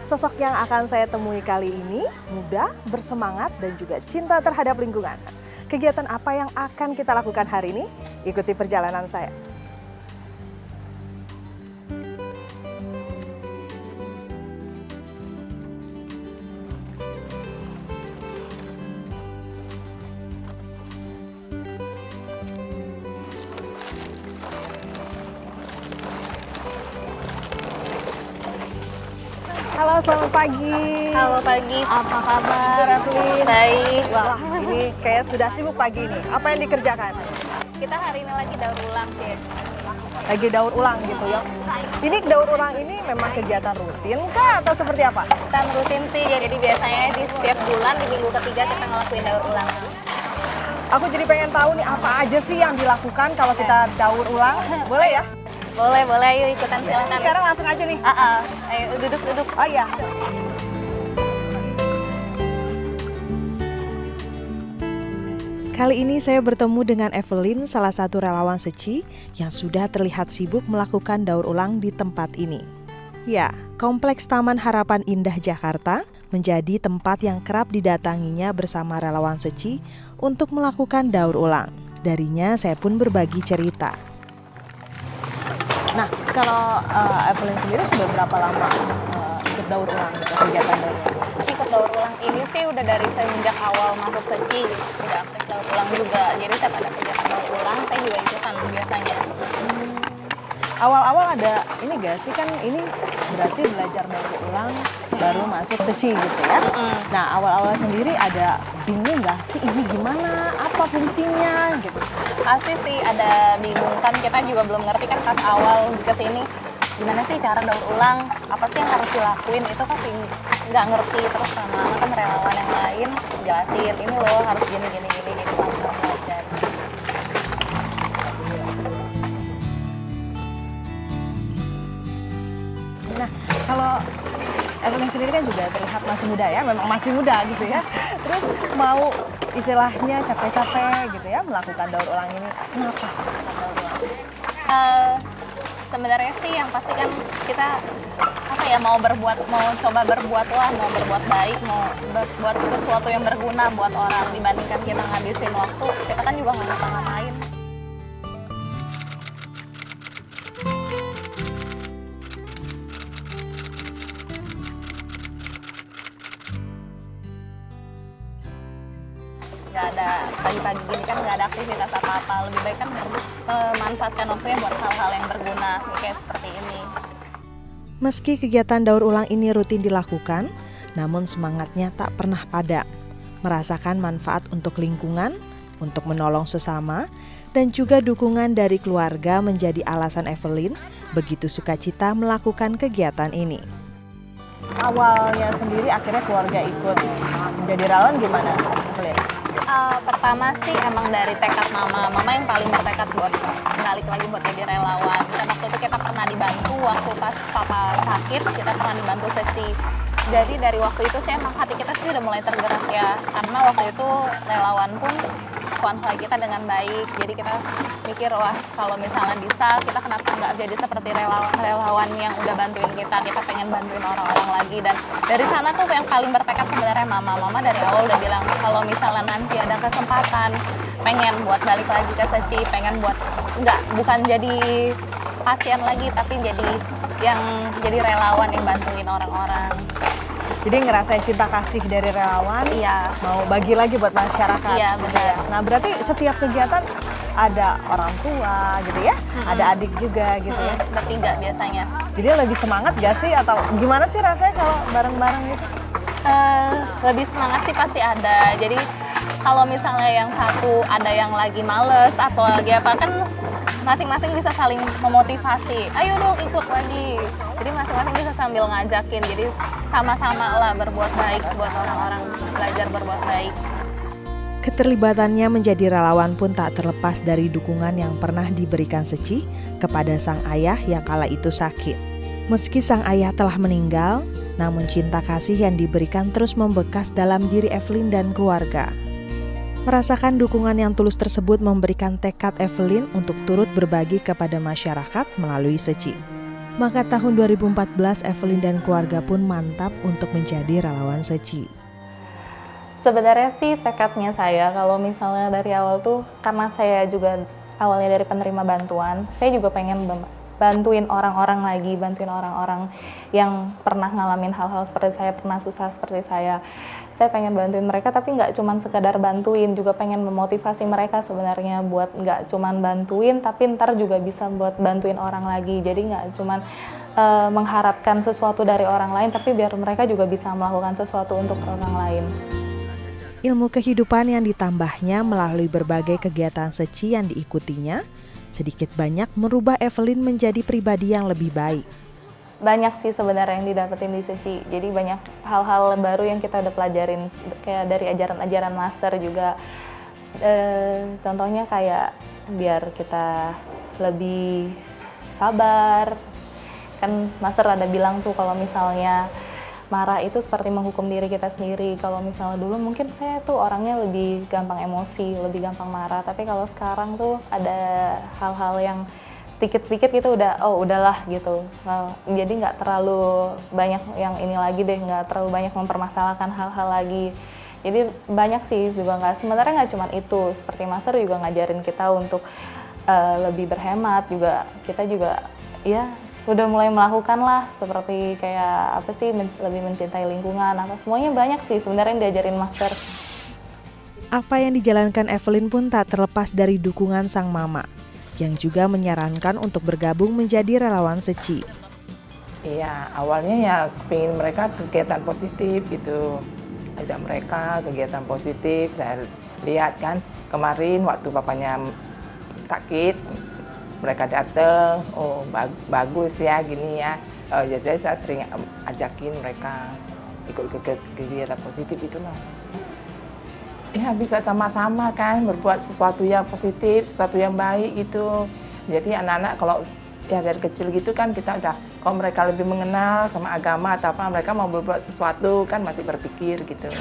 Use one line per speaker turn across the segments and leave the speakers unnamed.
Sosok yang akan saya temui kali ini muda, bersemangat, dan juga cinta terhadap lingkungan. Kegiatan apa yang akan kita lakukan hari ini? Ikuti perjalanan saya. Halo, selamat pagi.
Halo pagi, apa kabar?
Evelyn.
Baik.
Wah, ini kayak sudah sibuk pagi ini. Apa yang dikerjakan?
Kita hari ini lagi daur ulang sih.
Lagi daur ulang gitu ya. Ini daur ulang ini memang kegiatan rutin kah atau seperti apa?
Kita rutin sih, jadi biasanya di setiap bulan di minggu ketiga kita ngelakuin daur ulang.
Aku jadi pengen tahu nih apa aja sih yang dilakukan kalau kita daur ulang. Boleh ya?
Boleh, ayo ikutan silakan.
Sekarang langsung aja nih.
Ayo duduk.
Oh iya. Kali ini saya bertemu dengan Evelyn, salah satu relawan Seci yang sudah terlihat sibuk melakukan daur ulang di tempat ini. Ya, Kompleks Taman Harapan Indah Jakarta menjadi tempat yang kerap didatanginya bersama relawan Seci untuk melakukan daur ulang. Darinya saya pun berbagi cerita. Nah, kalau Evelyn sendiri sudah berapa lama ikut daur ulang, kegiatan daur ulang?
Ikut daur ulang ini sih udah dari semenjak awal masuk Seci, udah aktif daur ulang juga. Jadi saya pada kegiatan daur ulang, saya juga ikutan biasanya.
Awal-awal ada ini gak sih, kan ini berarti belajar daur ulang baru masuk Seci gitu ya. Nah, awal-awal sendiri ada bingung gak sih ini gimana, apa fungsinya gitu?
Pasti sih ada bingung, kan kita juga belum ngerti kan pas awal ke sini gimana sih cara daur ulang, apa sih yang harus dilakuin, itu pasti nggak ngerti. Terus lama-lama kan relawan yang lain jelasin, ini loh harus gini pelan-pelan belajar.
Nah, kalau Evelyn sendiri kan juga terlihat masih muda ya, memang masih muda gitu ya. Terus mau istilahnya capek-capek gitu ya melakukan daur ulang ini, kenapa daur ulang?
Sebenarnya sih yang pasti kan kita mau coba berbuat lah, mau berbuat baik, mau berbuat sesuatu yang berguna buat orang, dibandingkan kita ngabisin waktu, kita kan juga nggak ngapa-ngapain. Nggak ada pagi-pagi gini kan nggak ada aktivitas apa-apa, lebih baik kan memanfaatkan waktunya buat hal-hal yang berguna kayak seperti ini.
Meski kegiatan daur ulang ini rutin dilakukan, namun semangatnya tak pernah padam. Merasakan manfaat untuk lingkungan, untuk menolong sesama, dan juga dukungan dari keluarga menjadi alasan Evelyn begitu sukacita melakukan kegiatan ini. Awalnya sendiri akhirnya keluarga ikut menjadi relawan gimana, Evelyn?
Pertama sih emang dari tekad mama yang paling bertekad buat balik lagi buat jadi relawan. Dan waktu itu kita pernah dibantu waktu pas papa sakit, kita pernah dibantu Seci. Jadi dari waktu itu sih emang hati kita sih udah mulai tergerak ya, karena waktu itu relawan pun konvoy kita dengan baik. Jadi kita mikir, wah kalau misalnya bisa, kita kenapa nggak jadi seperti relawan yang udah bantuin kita pengen bantuin orang-orang lagi. Dan dari sana tuh yang paling bertekad sebenarnya mama dari awal udah bilang kalau misalnya nanti ada kesempatan pengen buat balik lagi ke Seci, pengen buat bukan jadi pasien lagi, tapi jadi relawan yang bantuin orang-orang.
Jadi ngerasain cinta kasih dari relawan,
iya,
mau bagi lagi buat masyarakat.
Iya, benar.
Nah, berarti setiap kegiatan ada orang tua gitu ya, ada adik juga gitu ya.
Bertiga biasanya.
Jadi lebih semangat gak sih, atau gimana sih rasanya kalau bareng-bareng gitu?
Lebih semangat sih pasti ada. Jadi kalau misalnya yang satu ada yang lagi males atau lagi apa, kan masing-masing bisa saling memotivasi. Ayo dong ikut lagi. Jadi masing-masing bisa sambil ngajakin. Jadi sama-sama lah berbuat baik buat orang-orang, belajar berbuat baik. Keterlibatannya menjadi relawan pun tak terlepas dari dukungan yang pernah diberikan Seci kepada sang ayah yang kala itu sakit. Meski sang ayah telah meninggal, namun cinta kasih yang diberikan terus membekas dalam diri Evelyn dan keluarga. Merasakan dukungan yang tulus tersebut memberikan tekad Evelyn untuk turut berbagi kepada masyarakat melalui Seci.
Maka tahun 2014 Evelyn dan keluarga pun mantap untuk menjadi relawan Seci.
Sebenarnya sih tekadnya saya kalau misalnya dari awal tuh karena saya juga awalnya dari penerima bantuan, saya juga pengen bantuin orang-orang lagi, bantuin orang-orang yang pernah ngalamin hal-hal seperti saya, pernah susah seperti saya. Saya pengen bantuin mereka tapi nggak cuma sekedar bantuin, juga pengen memotivasi mereka sebenarnya buat nggak cuma bantuin tapi ntar juga bisa buat bantuin orang lagi. Jadi nggak cuma mengharapkan sesuatu dari orang lain tapi biar mereka juga bisa melakukan sesuatu untuk orang lain.
Ilmu kehidupan yang ditambahnya melalui berbagai kegiatan Seci yang diikutinya sedikit banyak merubah Evelyn menjadi pribadi yang lebih baik.
Banyak sih sebenarnya yang didapetin di Seci. Jadi banyak hal-hal baru yang kita udah pelajarin kayak dari ajaran-ajaran master juga. Contohnya kayak biar kita lebih sabar. Kan master ada bilang tuh kalau misalnya marah itu seperti menghukum diri kita sendiri. Kalau misalnya dulu mungkin saya tuh orangnya lebih gampang emosi, lebih gampang marah. Tapi kalau sekarang tuh ada hal-hal yang sedikit-sedikit gitu udahlah gitu. Nah, jadi nggak terlalu banyak yang ini lagi deh, nggak terlalu banyak mempermasalahkan hal-hal lagi. Jadi banyak sih juga sebenarnya nggak cuma itu. Seperti master juga ngajarin kita untuk lebih berhemat juga. Kita juga ya udah mulai melakukan lah seperti kayak apa sih lebih mencintai lingkungan apa semuanya banyak sih sebenarnya yang diajarin master.
Apa yang dijalankan Evelyn pun tak terlepas dari dukungan sang mama yang juga menyarankan untuk bergabung menjadi relawan Seci.
Iya, awalnya ya pengen mereka kegiatan positif gitu. Ajak mereka kegiatan positif. Saya lihat kan kemarin waktu papanya sakit, mereka datang, oh bagus ya gini ya. Jadi saya sering ajakin mereka ikut kegiatan positif itulah. Ya bisa sama-sama kan berbuat sesuatu yang positif, sesuatu yang baik gitu. Jadi anak-anak kalau ya dari kecil gitu kan kita udah, kalau mereka lebih mengenal sama agama atau apa, mereka mau berbuat sesuatu kan masih berpikir gitu.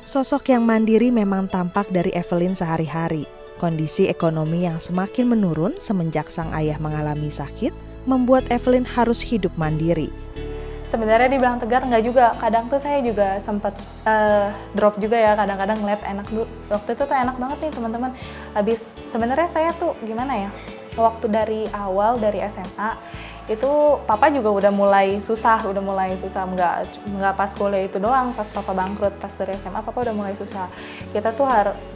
Sosok yang mandiri memang tampak dari Evelyn sehari-hari. Kondisi ekonomi yang semakin menurun semenjak sang ayah mengalami sakit membuat Evelyn harus hidup mandiri.
Sebenarnya dibilang tegar nggak juga, kadang tuh saya juga sempat drop juga ya, kadang-kadang ngeliat enak dulu. Waktu itu tuh enak banget nih teman-teman. Habis sebenarnya saya tuh gimana ya, waktu dari awal dari SMA itu papa juga udah mulai susah, nggak pas kuliah itu doang, pas papa bangkrut, pas dari SMA papa udah mulai susah.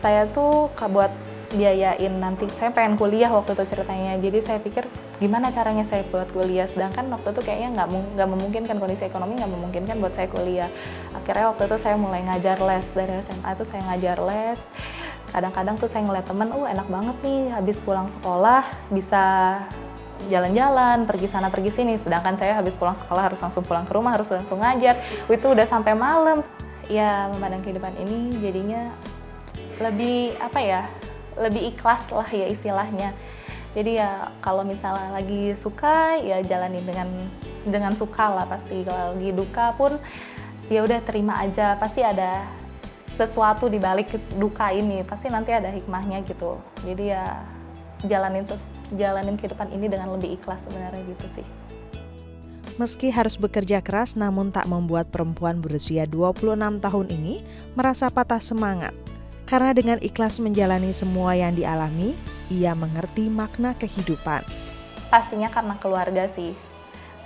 Saya tuh buat biayain nanti, saya pengen kuliah waktu itu ceritanya, jadi saya pikir gimana caranya saya buat kuliah, sedangkan waktu itu kayaknya nggak memungkinkan, kondisi ekonomi nggak memungkinkan buat saya kuliah. Akhirnya waktu itu saya mulai ngajar les, dari SMA itu saya ngajar les. Kadang-kadang tuh saya ngeliat temen, enak banget nih habis pulang sekolah bisa jalan-jalan, pergi sana pergi sini, sedangkan saya habis pulang sekolah harus langsung pulang ke rumah, harus langsung ngajar, itu udah sampai malam. Ya memandang kehidupan ini jadinya lebih lebih ikhlas lah ya istilahnya. Jadi ya kalau misalnya lagi suka ya jalani dengan suka lah pasti. Kalau lagi duka pun ya udah terima aja, pasti ada sesuatu di balik duka ini, pasti nanti ada hikmahnya gitu. Jadi ya jalanin kehidupan ini dengan lebih ikhlas sebenarnya gitu sih.
Meski harus bekerja keras namun tak membuat perempuan berusia 26 tahun ini merasa patah semangat. Karena dengan ikhlas menjalani semua yang dialami, ia mengerti makna kehidupan.
Pastinya karena keluarga sih.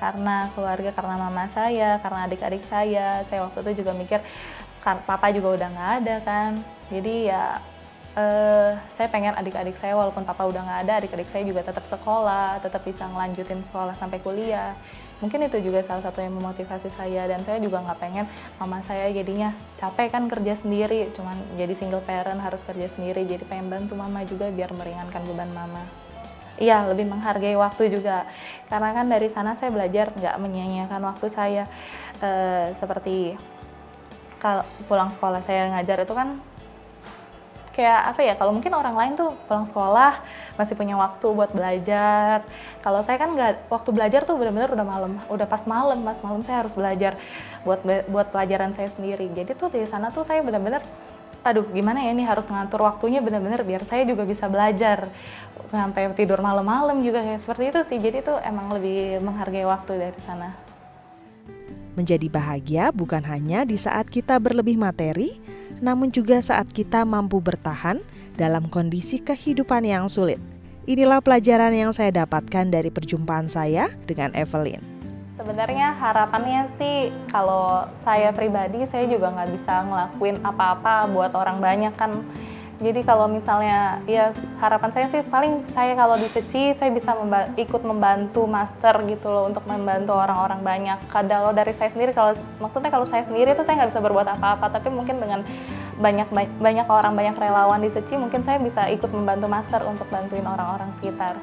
Karena keluarga, karena mama saya, karena adik-adik saya. Saya waktu itu juga mikir, kan papa juga udah nggak ada kan. Jadi ya saya pengen adik-adik saya walaupun papa udah nggak ada, adik-adik saya juga tetap sekolah, tetap bisa ngelanjutin sekolah sampai kuliah. Mungkin itu juga salah satu yang memotivasi saya, dan saya juga nggak pengen mama saya jadinya capek kan kerja sendiri, cuman jadi single parent harus kerja sendiri, jadi pengen bantu mama juga biar meringankan beban mama. Iya, lebih menghargai waktu juga, karena kan dari sana saya belajar nggak menyia-nyiakan waktu saya. Seperti kalau pulang sekolah saya ngajar itu kan kayak kalau mungkin orang lain tuh pulang sekolah masih punya waktu buat belajar. Kalau saya kan nggak, waktu belajar tuh benar-benar udah malam, udah pas malam saya harus belajar buat pelajaran saya sendiri. Jadi tuh di sana tuh saya benar-benar aduh gimana ya, ini harus ngatur waktunya benar-benar biar saya juga bisa belajar sampai tidur malam-malam juga kayak seperti itu sih. Jadi itu emang lebih menghargai waktu dari sana.
Menjadi bahagia bukan hanya di saat kita berlebih materi, namun juga saat kita mampu bertahan dalam kondisi kehidupan yang sulit. Inilah pelajaran yang saya dapatkan dari perjumpaan saya dengan Evelyn.
Sebenarnya harapannya sih kalau saya pribadi, saya juga nggak bisa ngelakuin apa-apa buat orang banyak kan. Jadi kalau misalnya, ya harapan saya sih paling saya kalau di SECI saya bisa ikut membantu master gitu loh, untuk membantu orang-orang banyak. Kalau dari saya sendiri, maksudnya kalau saya sendiri itu saya nggak bisa berbuat apa-apa, tapi mungkin dengan banyak orang, banyak relawan di SECI, mungkin saya bisa ikut membantu master untuk bantuin orang-orang sekitar.